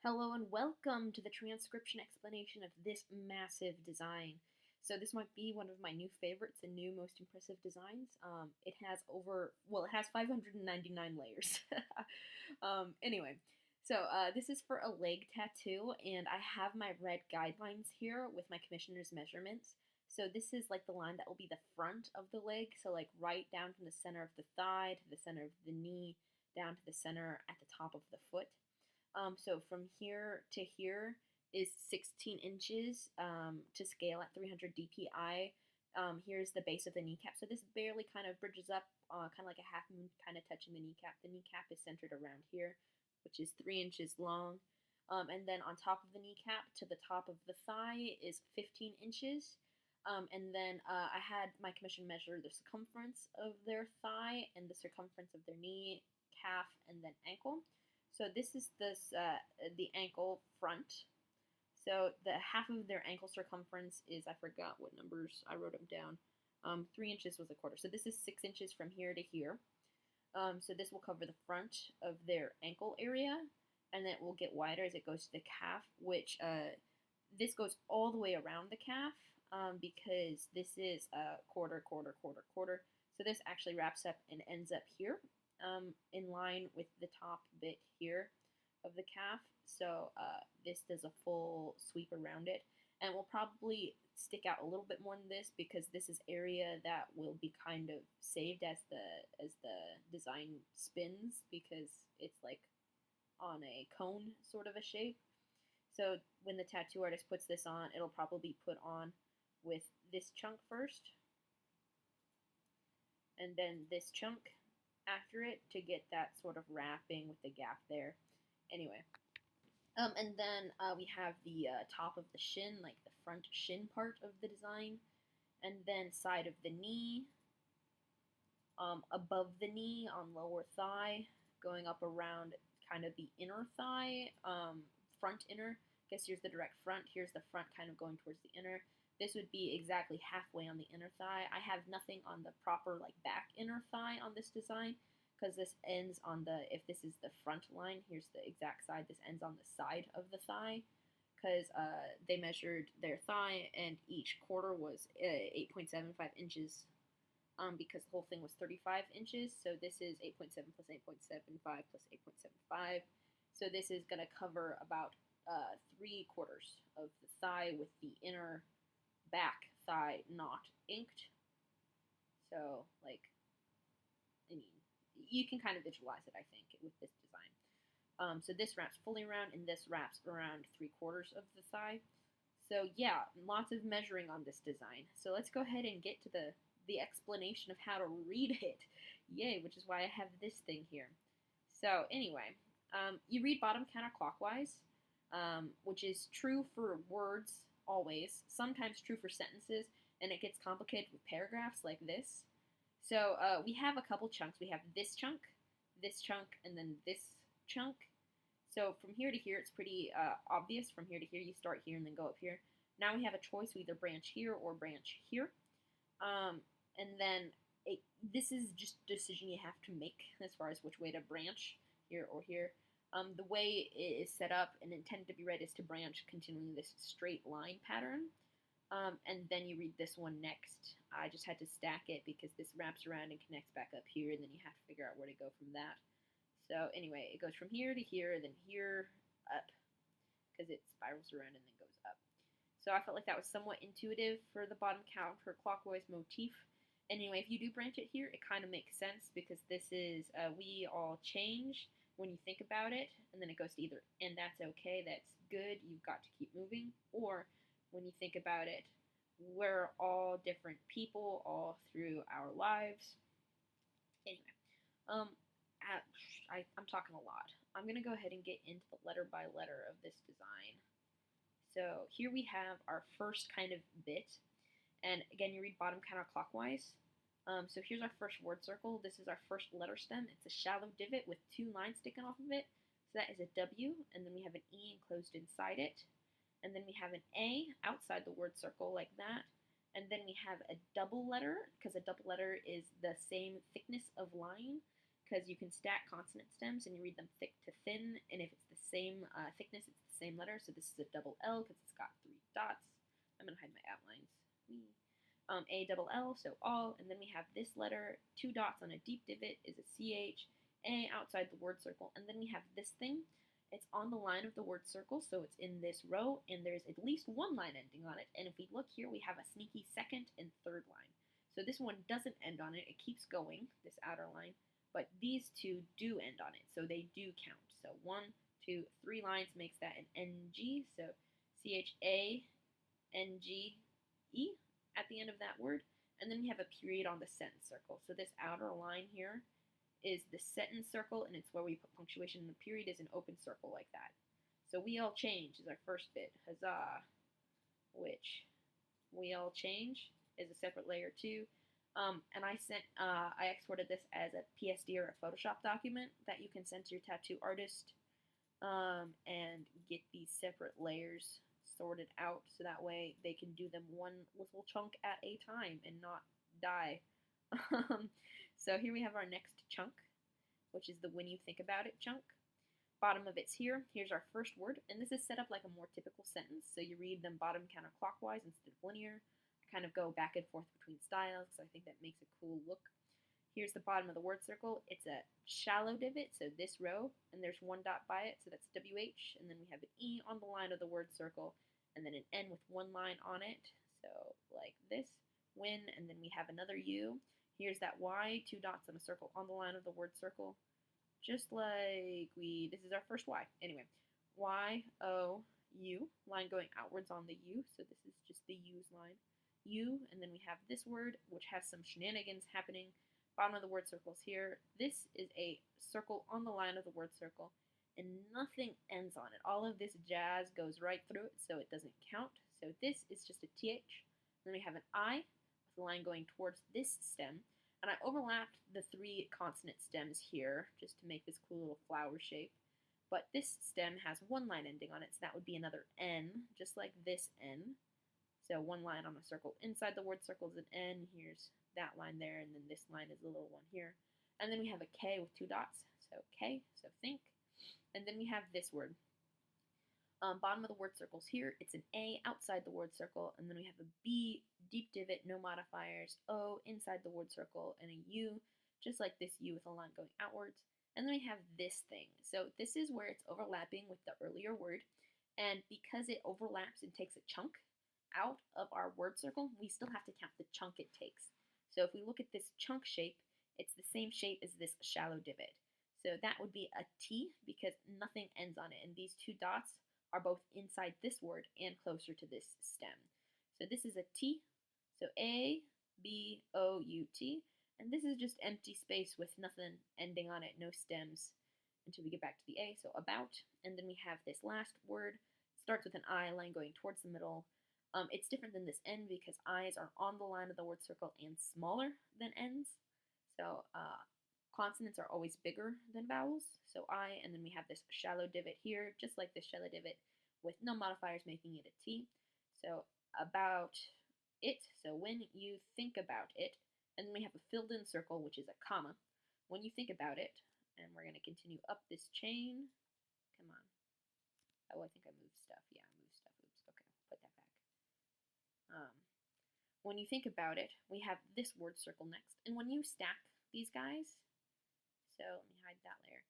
Hello and welcome to the transcription explanation of this massive design. So this might be one of my new favorites and new most impressive designs. It has it has 599 layers. Anyway, this is for a leg tattoo, and I have my red guidelines here with my commissioner's measurements. So this is like the line that will be the front of the leg, so like right down from the center of the thigh to the center of the knee, down to the center at the top of the foot. So from here to here is 16 inches to scale at 300 dpi. Here's the base of the kneecap. So this barely kind of bridges up, kind of like a half moon, kind of touching the kneecap. The kneecap is centered around here, which is 3 inches long. And then on top of the kneecap to the top of the thigh is 15 inches. And then I had my commission measure the circumference of their thigh and the circumference of their knee, calf, and then ankle. So this is the ankle front. So the half of their ankle circumference is, I forgot what numbers, I wrote them down. 3 inches was a quarter. So this is 6 inches from here to here. So this will cover the front of their ankle area, and then it will get wider as it goes to the calf, which this goes all the way around the calf because this is a quarter, quarter, quarter, quarter. So this actually wraps up and ends up here. In line with the top bit here of the calf. So this does a full sweep around it, and will probably stick out a little bit more than this because this is area that will be kind of saved as the design spins, because it's like on a cone sort of a shape. So when the tattoo artist puts this on, it'll probably be put on with this chunk first, and then this chunk after it to get that sort of wrapping with the gap there. Anyway, and then we have the top of the shin, like the front shin part of the design, and then side of the knee, above the knee on lower thigh, going up around kind of the inner thigh, front inner. I guess here's the direct front, here's the front kind of going towards the inner. This would be exactly halfway on the inner thigh. I have nothing on the proper like back inner thigh on this design because this ends on the, if this is the front line, here's the exact side, this ends on the side of the thigh because they measured their thigh and each quarter was 8.75 inches because the whole thing was 35 inches. So this is 8.7 plus 8.75 plus 8.75. So this is going to cover about 3/4 of the thigh with the inner back thigh not inked. So, like, I mean, you can kind of visualize it, I think, with this design. So this wraps fully around, and this wraps around 3/4 of the thigh. So yeah, lots of measuring on this design. So let's go ahead and get to the explanation of how to read it. Yay, which is why I have this thing here. So anyway, you read bottom counterclockwise, which is true for words always, sometimes true for sentences, and it gets complicated with paragraphs like this. So we have a couple chunks. We have this chunk, and then this chunk. So from here to here, it's pretty obvious. From here to here, you start here and then go up here. Now we have a choice. We either branch here or branch here. And then this is just a decision you have to make as far as which way to branch, here or here. The way it is set up and intended to be read is to branch continuing this straight line pattern. And then you read this one next. I just had to stack it because this wraps around and connects back up here, and then you have to figure out where to go from that. So anyway, it goes from here to here, then here, up, because it spirals around and then goes up. So I felt like that was somewhat intuitive for the bottom counterclockwise motif. Anyway, if you do branch it here, it kind of makes sense because this is we all change when you think about it, and then it goes to either, and that's okay, that's good, you've got to keep moving, or when you think about it, we're all different people all through our lives. Anyway, I'm talking a lot. I'm going to go ahead and get into the letter by letter of this design. So here we have our first kind of bit, and again, you read bottom counterclockwise. So here's our first word circle. This is our first letter stem. It's a shallow divot with 2 lines sticking off of it. So that is a W, and then we have an E enclosed inside it. And then we have an A outside the word circle like that. And then we have a double letter, because a double letter is the same thickness of line, because you can stack consonant stems and you read them thick to thin, and if it's the same thickness, it's the same letter. So this is a double L because it's got 3 dots. I'm going to hide my outlines. A double L, so all, and then we have this letter, 2 dots on a deep divot is a CH, A outside the word circle, and then we have this thing. It's on the line of the word circle, so it's in this row, and there's at least 1 line ending on it, and if we look here, we have a sneaky second and third line. So this one doesn't end on it, it keeps going, this outer line, but these 2 do end on it, so they do count. So 1, 2, 3 lines makes that an NG, so CHA, NG, E at the end of that word, and then we have a period on the sentence circle. So this outer line here is the sentence circle, and it's where we put punctuation, and the period is an open circle like that. So we all change is our first bit, huzzah, which we all change is a separate layer too. And I exported this as a PSD or a Photoshop document that you can send to your tattoo artist and get these separate layers sorted out so that way they can do them one little chunk at a time and not die. So here we have our next chunk, which is the when you think about it chunk. Bottom of it's here. Here's our first word, and this is set up like a more typical sentence. So you read them bottom counterclockwise instead of linear. I kind of go back and forth between styles because I think that makes a cool look. Here's the bottom of the word circle. It's a shallow divot, so this row, and there's 1 dot by it, so that's WH, and then we have an E on the line of the word circle, and then an N with 1 line on it, so like this, when, and then we have another U. Here's that Y, 2 dots on a circle on the line of the word circle, just like this is our first Y. Anyway, Y, O, U, line going outwards on the U, so this is just the U's line. U, and then we have this word, which has some shenanigans happening. Bottom of the word circle's here. This is a circle on the line of the word circle, and nothing ends on it. All of this jazz goes right through it, so it doesn't count. So this is just a TH. Then we have an I with a line going towards this stem, and I overlapped the 3 consonant stems here just to make this cool little flower shape. But this stem has 1 line ending on it, so that would be another N, just like this N. So 1 line on a circle inside the word circle is an N. Here's that line there, and then this line is a little one here. And then we have a K with 2 dots, so K, so think. And then we have this word. Bottom of the word circle's here. It's an A outside the word circle, and then we have a B, deep divot, no modifiers, O inside the word circle, and a U, just like this U with a line going outwards. And then we have this thing. So this is where it's overlapping with the earlier word, and because it overlaps and takes a chunk out of our word circle, we still have to count the chunk it takes. So if we look at this chunk shape, it's the same shape as this shallow divot. So that would be a T because nothing ends on it, and these 2 dots are both inside this word and closer to this stem. So this is a T, so A, B, O, U, T, and this is just empty space with nothing ending on it, no stems until we get back to the A, so about, and then we have this last word, starts with an I, line going towards the middle. It's different than this N because I's are on the line of the word circle and smaller than N's. So consonants are always bigger than vowels. So I, and then we have this shallow divot here, just like this shallow divot with no modifiers making it a T. So about it, so when you think about it, and then we have a filled in circle, which is a comma. When you think about it, and we're going to continue up this chain. Come on. Oh, I think I moved stuff. Yeah, I moved stuff. Oops. Okay, put that back. When you think about it, we have this word circle next. And when you stack these guys, so let me hide that layer,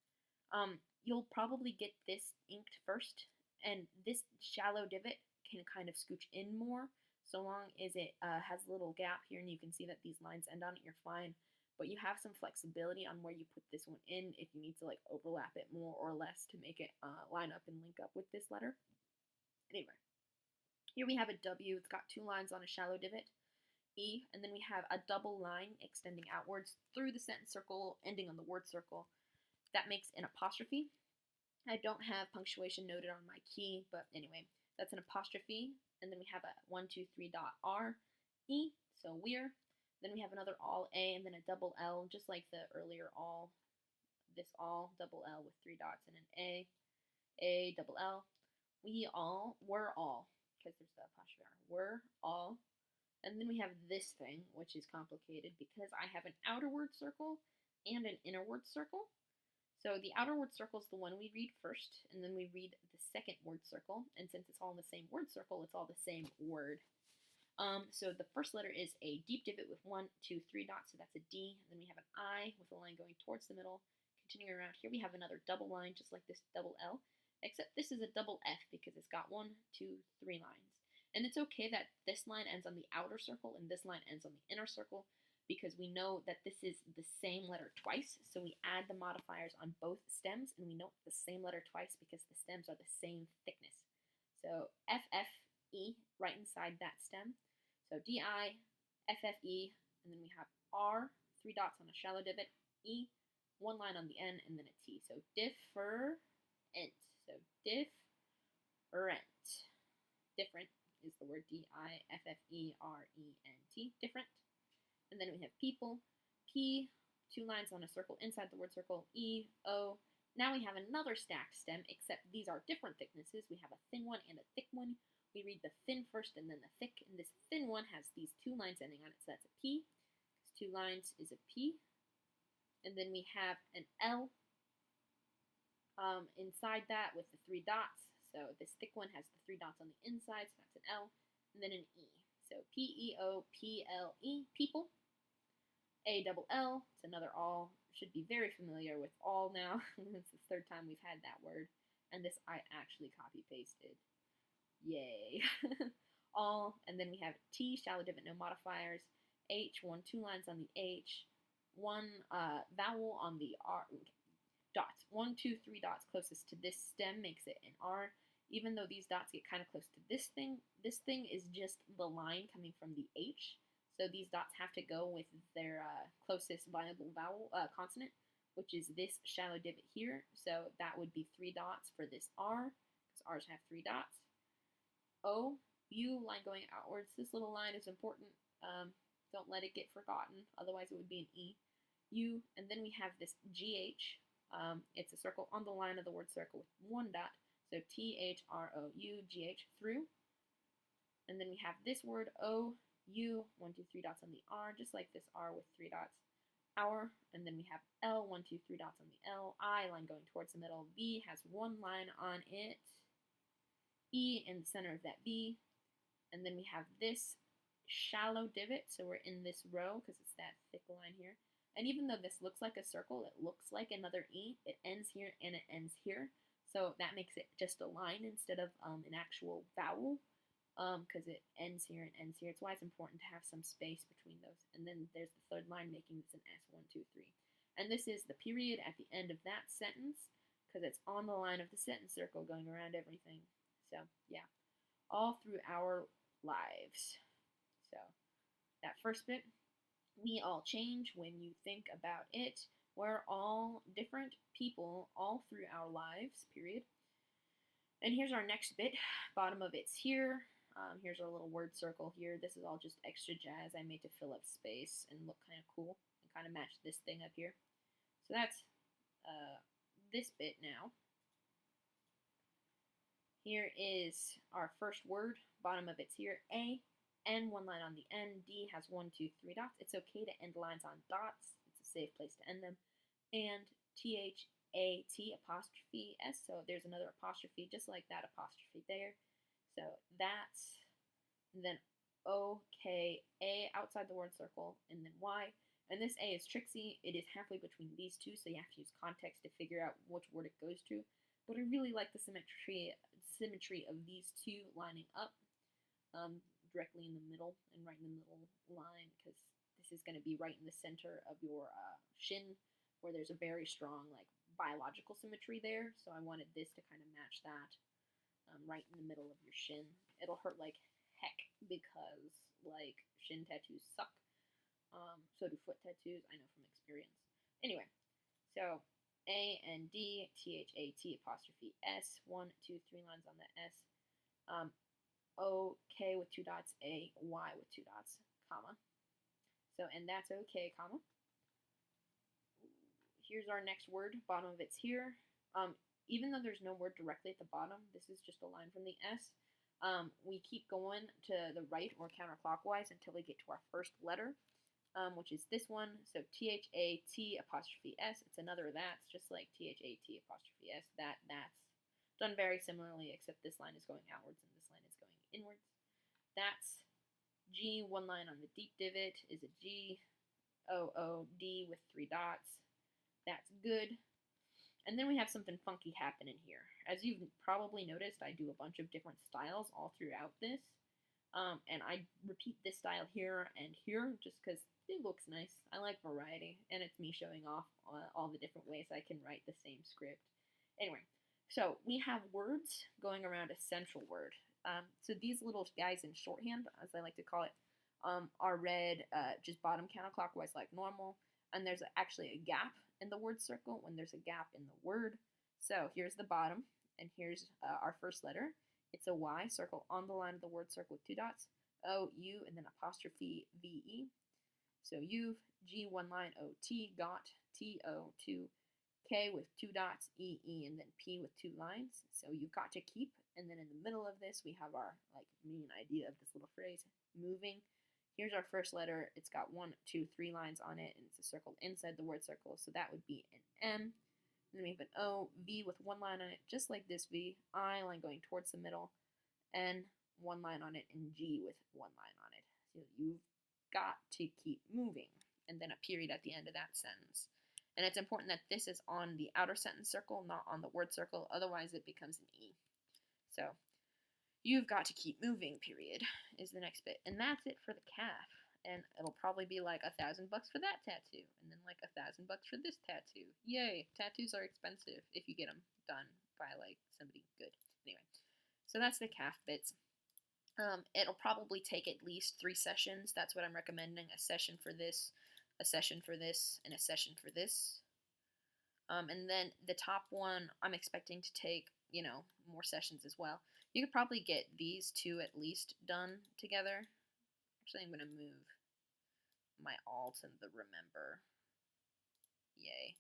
you'll probably get this inked first, and this shallow divot can kind of scooch in more. So long as it has a little gap here and you can see that these lines end on it, you're fine. But you have some flexibility on where you put this one in if you need to like overlap it more or less to make it line up and link up with this letter. Anyway, here we have a W. It's got 2 lines on a shallow divot. E, and then we have a double line extending outwards through the sentence circle, ending on the word circle. That makes an apostrophe. I don't have punctuation noted on my key, but anyway, that's an apostrophe. And then we have a 1, 2, 3 dot R, E, so we're. Then we have another all A, and then a double L, just like the earlier all. This all, double L with 3 dots, and an A, double L. We all, we're all, because there's the apostrophe R. We're all. And then we have this thing, which is complicated because I have an outer word circle and an inner word circle. So the outer word circle is the one we read first, and then we read the second word circle. And since it's all in the same word circle, it's all the same word. So the first letter is a deep divot with 1, 2, 3 dots, so that's a D. And then we have an I with a line going towards the middle. Continuing around here, we have another double line, just like this double L, except this is a double F because it's got 1, 2, 3 lines. And it's okay that this line ends on the outer circle and this line ends on the inner circle, because we know that this is the same letter twice, so we add the modifiers on both stems, and we note the same letter twice because the stems are the same thickness. So FFE right inside that stem. So DI, FFE, and then we have R, 3 dots on a shallow divot, E, 1 line on the N, and then a T. So different. So different. Different is the word D-I-F-F-E-R-E-N-T. Different. And then we have people, P, 2 lines on a circle inside the word circle, E, O. Now we have another stacked stem, except these are different thicknesses. We have a thin one and a thick one. We read the thin first and then the thick, and this thin one has these 2 lines ending on it, so that's a P. 2 lines is a P. And then we have an L inside that with the 3 dots. So this thick one has the 3 dots on the inside, so that's an L. And then an E. So P-E-O-P-L-E, people. A-double-L, it's another all. Should be very familiar with all now. It's the 3rd time we've had that word. And this I actually copy-pasted. Yay. All, and then we have T, shallow divot, no modifiers. H, 1, 2 lines on the H. 1 vowel on the R. Dots. 1, 2, 3 dots closest to this stem makes it an R. Even though these dots get kind of close to this thing is just the line coming from the H. So these dots have to go with their closest viable vowel consonant, which is this shallow divot here. So that would be 3 dots for this R, because R's have 3 dots. O, U, line going outwards. This little line is important. Don't let it get forgotten, otherwise it would be an E. U, and then we have this GH. It's a circle on the line of the word circle with 1 dot. So T-H-R-O-U, G-H, through. And then we have this word O, U, 1, 2, 3 dots on the R, just like this R with 3 dots. Our, and then we have L, 1, 2, 3 dots on the L. I, line going towards the middle. V has 1 line on it. E in the center of that V. And then we have this shallow divot, so we're in this row because it's that thick line here. And even though this looks like a circle, it looks like another E. It ends here and it ends here. So that makes it just a line instead of an actual vowel. Because it ends here and ends here. It's why it's important to have some space between those. And then there's the 3rd line making this an S, 1, 2, 3. And this is the period at the end of that sentence, because it's on the line of the sentence circle going around everything. So, yeah, all through our lives. So, that first bit, we all change when you think about it. We're all different people all through our lives, period. And here's our next bit. Bottom of it's here. Here's our little word circle here. This is all just extra jazz I made to fill up space and look kind of cool and kind of match this thing up here. So that's this bit now. Here is our first word. Bottom of it's here. A, N, 1 line on the N. D has 1, 2, 3 dots. It's okay to end lines on dots. It's a safe place to end them. And T-H-A-T apostrophe S. So there's another apostrophe just like that apostrophe there. So that's, and then O-K-A outside the word circle, and then Y. And this A is tricksy. It is halfway between these two, so you have to use context to figure out which word it goes to. But I really like the symmetry of these two lining up directly in the middle and right in the middle line, because this is going to be right in the center of your shin, where there's a very strong like biological symmetry there. So I wanted this to kind of match that. Right in the middle of your shin. It'll hurt like heck because like shin tattoos suck. So do foot tattoos, I know from experience. Anyway, so A and D, T-H-A-T apostrophe S, 1, 2, 3 lines on the S. O-K with 2 dots, A-Y with 2 dots, comma. So, and that's okay, comma. Here's our next word. Bottom of it's here. Even though there's no word directly at the bottom, this is just a line from the S. We keep going to the right or counterclockwise until we get to our first letter. which is this one. So T-H-A-T apostrophe S. It's another that's, just like T-H-A-T apostrophe S. That's. Done very similarly, except this line is going outwards and this line is going inwards. That's. G, one line on the deep divot is a G. O-O-D with 3 dots. That's good. And then we have something funky happening here. As you've probably noticed, I do a bunch of different styles all throughout this. And I repeat this style here and here just because it looks nice. I like variety, and it's me showing off all the different ways I can write the same script. Anyway, so we have words going around a central word. So these little guys in shorthand, as I like to call it, are read just bottom counterclockwise like normal. And there's actually a gap in the word circle when there's a gap in the word. So here's the bottom, and here's our first letter. It's a Y, circle on the line of the word circle with 2 dots. O, U, and then apostrophe V-E. So you've G, one line, O, T, got, T, O, 2, K with 2 dots, E, E, and then P with 2 lines. So you've got to keep, and then in the middle of this, we have our main idea of this little phrase, moving. Here's our first letter. It's got 1, 2, 3 lines on it, and it's a circle inside the word circle, so that would be an M. And then we have an O, V with 1 line on it, just like this V, I line going towards the middle, N, 1 line on it, and G with 1 line on it. So you've got to keep moving, and then a period at the end of that sentence. And it's important that this is on the outer sentence circle, not on the word circle, otherwise it becomes an E. So, you've got to keep moving, period, is the next bit. And that's it for the calf. And it'll probably be like $1,000 for that tattoo, and then like $1,000 for this tattoo. Yay! Tattoos are expensive if you get them done by like somebody good. Anyway, so that's the calf bits. It'll probably take at least 3 sessions. That's what I'm recommending. A session for this, a session for this, and a session for this. And then the top one, I'm expecting to take, more sessions as well. You could probably get these 2 at least done together. Actually, I'm going to move my alt and the remember. Yay.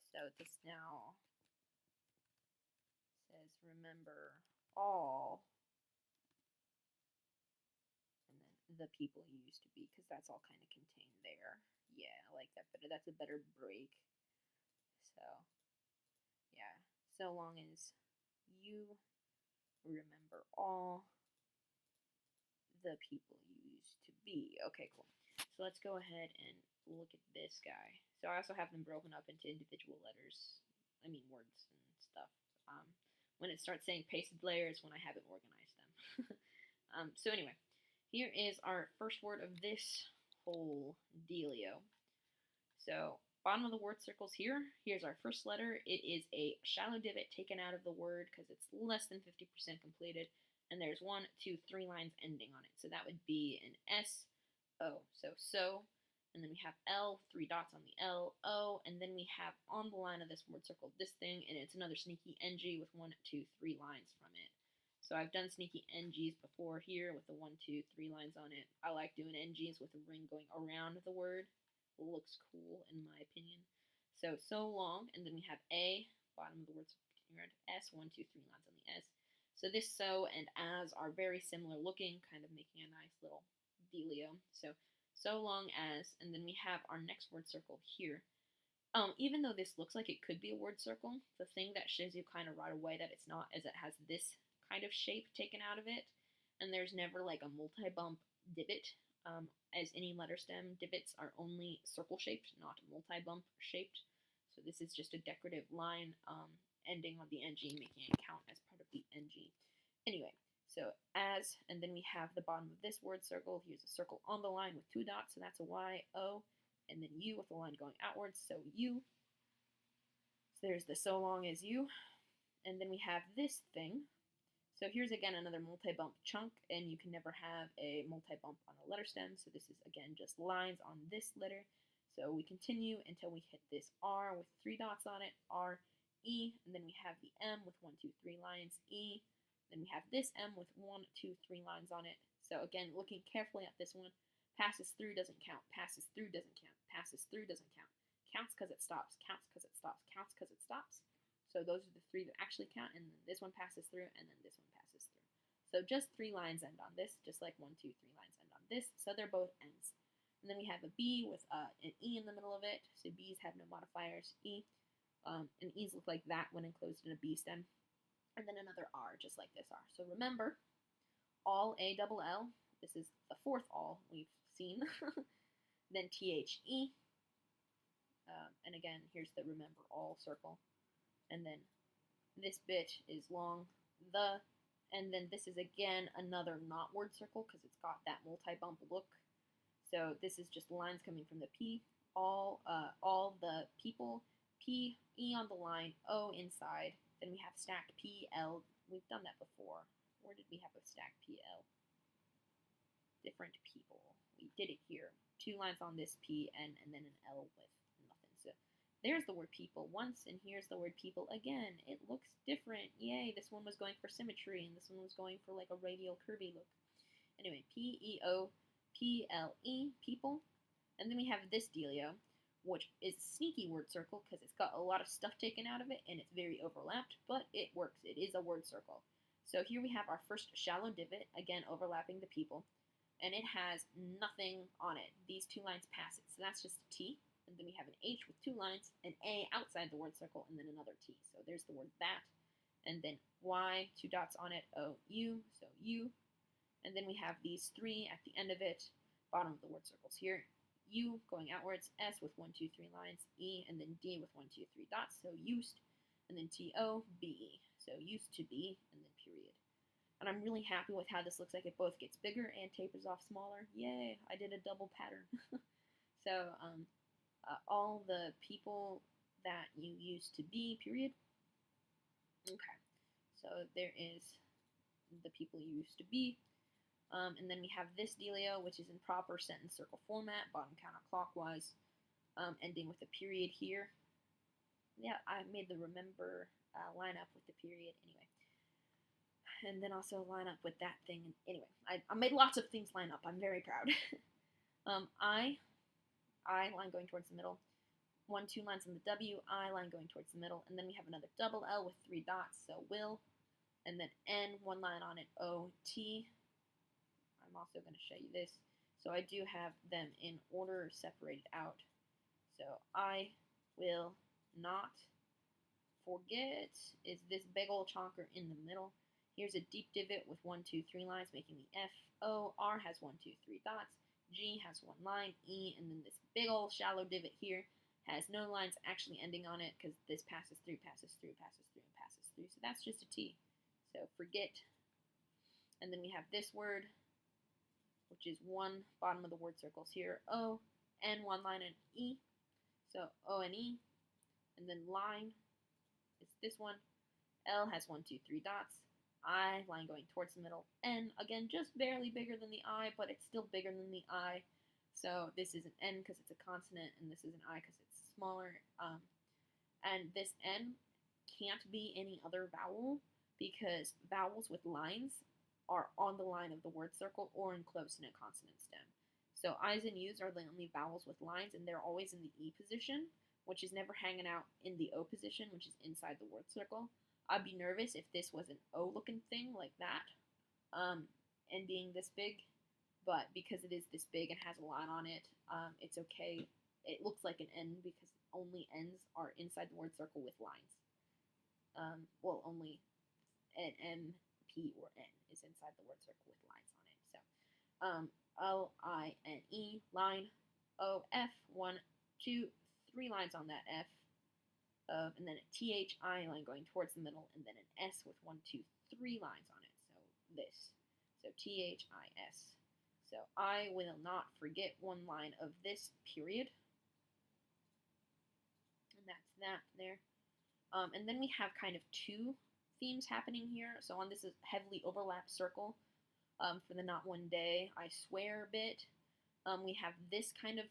So this now says remember all, and then the people you used to be, because that's all kind of contained there. Yeah, I like that better. That's a better break. So, yeah. So long as you remember all the people you used to be. Okay, cool. So let's go ahead and look at this guy. So I also have them broken up into individual letters. I mean words and stuff. When it starts saying pasted layers, when I haven't organized them. So anyway, here is our first word of this whole dealio. So bottom of the word circles here. Here's our first letter. It is a shallow divot taken out of the word because it's less than 50% completed. And there's 1, 2, 3 lines ending on it. So that would be an S, O. So. And then we have L, 3 dots on the L, O. And then we have on the line of this word circle this thing. And it's another sneaky NG with 1, 2, 3 lines from it. So I've done sneaky NGs before here with the 1, 2, 3 lines on it. I like doing NGs with a ring going around the word. It looks cool in my opinion. So long. And then we have A, bottom of the word circle, S, 1, 2, 3 lines on the S. So this so and as are very similar looking, kind of making a nice little dealio. So long as, and then we have our next word circle here. Even though this looks like it could be a word circle, the thing that shows you kind of right away that it's not is it has this kind of shape taken out of it, and there's never like a multi-bump divot. As any letter stem, divots are only circle shaped, not multi-bump shaped. So this is just a decorative line ending on the NG, making it count as part of the NG. Anyway, so as, and then we have the bottom of this word circle. Here's a circle on the line with 2 dots, so that's a Y, O, and then U with the line going outwards, so U. So there's the so long as you. And then we have this thing. So here's again another multi-bump chunk, and you can never have a multi-bump on a letter stem, so this is again just lines on this letter. So we continue until we hit this R with 3 dots on it, R, E, and then we have the M with 1, 2, 3 lines, E, then we have this M with 1, 2, 3 lines on it. So again, looking carefully at this one, passes through doesn't count, passes through doesn't count, passes through doesn't count, counts because it stops, counts because it stops, counts because it stops. So those are the 3 that actually count, and then this one passes through, and then this one passes through. So just 3 lines end on this, just like 1, 2, 3 lines end on this, so they're both N's. And then we have a B with an E in the middle of it, so B's have no modifiers, E. And E's look like that when enclosed in a B stem. And then another R, just like this R. So remember, all A double L, this is the fourth all we've seen. Then THE, and again, here's the remember all circle. And then this bit is long, the, and then this is again another not word circle because it's got that multi-bump look. So this is just lines coming from the P, all the people, P, E on the line, O inside. Then we have stacked P, L. We've done that before. Where did we have a stacked P, L? Different people. We did it here. 2 lines on this P, and then an L with nothing. So there's the word people once, and here's the word people again. It looks different. Yay, this one was going for symmetry, and this one was going for like a radial curvy look. Anyway, P-E-O, P-L-E, people. And then we have this dealio, which is a sneaky word circle because it's got a lot of stuff taken out of it, and it's very overlapped, but it works. It is a word circle. So here we have our first shallow divot, again overlapping the people. And it has nothing on it. These 2 lines pass it. So that's just a T. And then we have an H with 2 lines, an A outside the word circle, and then another T. So there's the word that. And then Y, 2 dots on it, O, U, so U. And then we have these 3 at the end of it, bottom of the word circles here. U going outwards, S with 1, 2, 3 lines, E, and then D with 1, 2, 3 dots, so used. And then T-O, B-E, so used to be, and then period. And I'm really happy with how this looks like. It both gets bigger and tapers off smaller. Yay, I did a double pattern. So all the people that you used to be, period. Okay, so there is the people you used to be. And then we have this dealio, which is in proper sentence circle format, bottom counterclockwise, ending with a period here. Yeah, I made the remember line up with the period anyway. And then also line up with that thing. Anyway, I made lots of things line up. I'm very proud. I line going towards the middle. 1, 2 lines on the W, I line going towards the middle. And then we have another double L with 3 dots, so will. And then N, 1 line on it, O, T. I'm also going to show you this. So I do have them in order separated out. So I will not forget is this big old chonker in the middle. Here's a deep divot with 1, 2, 3 lines making the F, O, R has 1, 2, 3 dots, G has 1 line, E, and then this big old shallow divot here has no lines actually ending on it because this passes through, passes through, passes through, and passes through. So that's just a T. So forget. And then we have this word, which is 1 bottom of the word circles here, O, N, 1 line, and E. So O and E. And then line is this one. L has 1, 2, 3 dots. I, line going towards the middle. N, again, just barely bigger than the I, but it's still bigger than the I. So this is an N because it's a consonant, and this is an I because it's smaller. And this N can't be any other vowel because vowels with lines are on the line of the word circle or enclosed in a consonant stem. So I's and U's are the only vowels with lines, and they're always in the E position, which is never hanging out in the O position, which is inside the word circle. I'd be nervous if this was an O-looking thing like that, and being this big, but because it is this big and has a line on it, it's okay. It looks like an N because only N's are inside the word circle with lines. Well, only an M, P, or N is inside the word circle with lines on it. So, O-I-N-E, line, O-F, 1, 2, 3 lines on that F. And then a T-H-I line going towards the middle, and then an S with 1, 2, 3 lines on it. So this. So T-H-I-S. So I will not forget 1 line of this period. And that's that there. And then we have kind of 2 themes happening here. So on this is heavily overlapped circle for the not one day, I swear bit. We have this kind of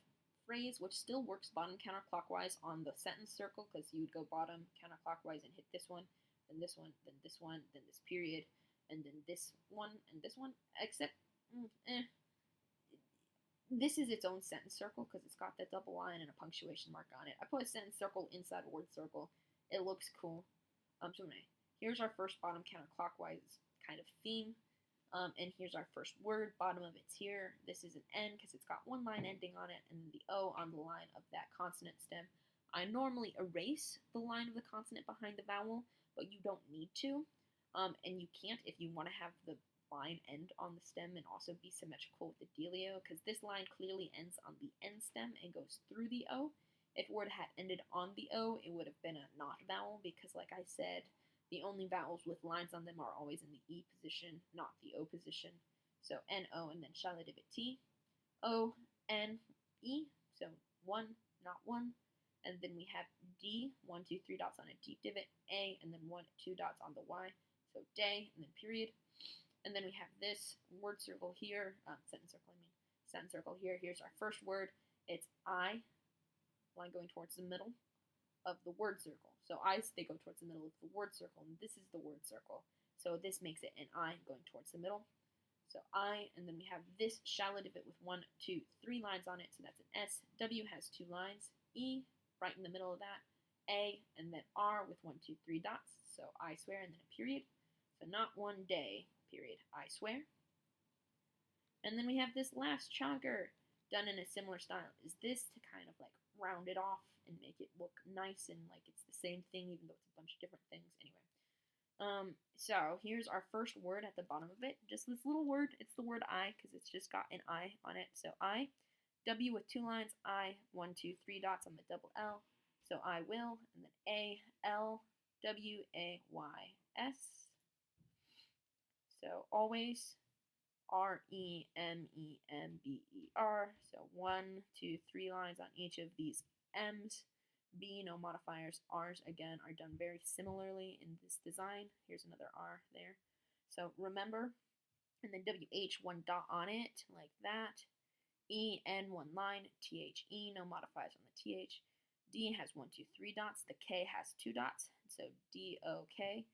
phrase, which still works bottom counterclockwise on the sentence circle because you would go bottom counterclockwise and hit this one, then this one, then this one, then this period, and then this one, and this one, except, this is its own sentence circle because it's got that double line and a punctuation mark on it. I put a sentence circle inside a word circle. It looks cool. So anyway, here's our first bottom counterclockwise kind of theme. And here's our first word. Bottom of it's here. This is an N because it's got one line ending on it, and then the O on the line of that consonant stem. I normally erase the line of the consonant behind the vowel, but you don't need to. And you can't if you want to have the line end on the stem and also be symmetrical with the dealio, because this line clearly ends on the N stem and goes through the O. If word had ended on the O, it would have been a not vowel, because like I said, the only vowels with lines on them are always in the E position, not the O position. So N-O and then shallot divot T. O, N, E, so one, not one. And then we have D, 1, 2, 3 dots on a deep divot, A, and then 1, 2 dots on the Y, so day, and then period. And then we have this word circle here, sentence circle here. Here's our first word. It's I, line going towards the middle of the word circle. So I's, they go towards the middle of the word circle, and this is the word circle. So this makes it an I going towards the middle. So I, and then we have this shallow divot with 1, 2, 3 lines on it, so that's an S. W has 2 lines. E, right in the middle of that. A, and then R with 1, 2, 3 dots. So I swear, and then a period. So not one day, period, I swear. And then we have this last chonker done in a similar style. Is this to kind of like round it off and make it look nice and like it's the same thing, even though it's a bunch of different things. Anyway, so here's our first word at the bottom of it. Just this little word. It's the word I because it's just got an I on it. So I, W with 2 lines. I, 1, 2, 3 dots on the double L. So I will, and then A, L, W, A, Y, S. So always. R-E-M-E-M-B-E-R. So 1, 2, 3 lines on each of these M's. B, no modifiers. R's, again, are done very similarly in this design. Here's another R there. So remember, and then W-H, 1 dot on it, like that. E-N, 1 line. T-H-E, no modifiers on the T-H. D has 1, 2, 3 dots. The K has 2 dots. So D-O-K,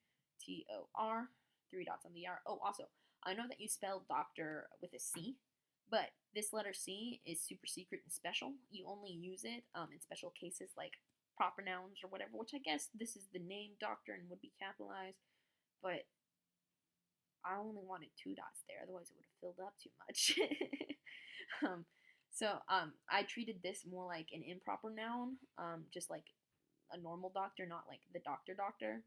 T-O-R, 3 dots on the R. Oh, also, I know that you spell doctor with a C, but this letter C is super secret and special. You only use it in special cases like proper nouns or whatever, which I guess this is the name doctor and would be capitalized, but I only wanted 2 dots there, otherwise it would have filled up too much. I treated this more like an improper noun, just like a normal doctor, not like the doctor.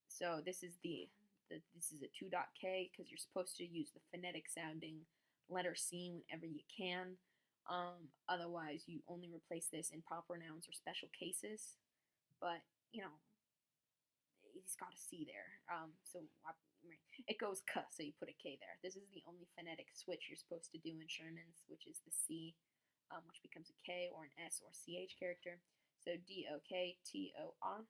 So this is this is a 2 dot K because you're supposed to use the phonetic sounding letter C whenever you can. Otherwise, you only replace this in proper nouns or special cases. But, you know, he's got a C there. It goes K, so you put a K there. This is the only phonetic switch you're supposed to do in Sherman's, which is the C, which becomes a K or an S or CH character. So D-O-K-T-O-R.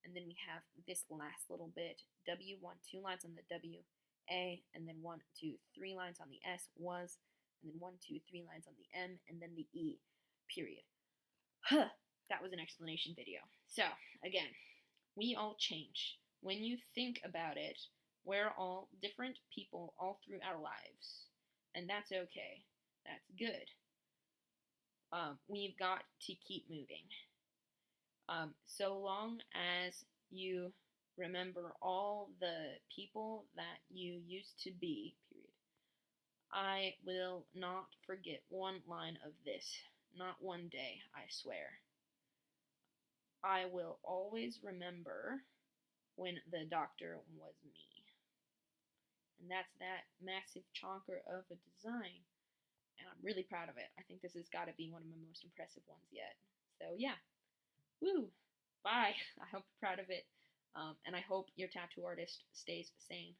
And then we have this last little bit, W, 1, 2 lines on the W, A, and then 1, 2, 3 lines on the S, was, and then 1, 2, 3 lines on the M, and then the E, period. That was an explanation video. So, again, we all change. When you think about it, we're all different people all through our lives. And that's okay. That's good. We've got to keep moving. So long as you remember all the people that you used to be, period. I will not forget one line of this. Not one day, I swear. I will always remember when the doctor was me. And that's that massive chonker of a design. And I'm really proud of it. I think this has got to be one of my most impressive ones yet. So, yeah. Woo! Bye! I hope you're proud of it, and I hope your tattoo artist stays sane,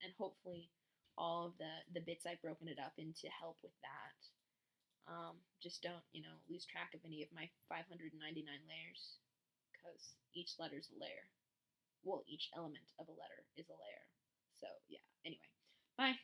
and hopefully all of the bits I've broken it up into help with that. Just don't, lose track of any of my 599 layers, because each letter's a layer. Well, each element of a letter is a layer. So, yeah. Anyway, bye!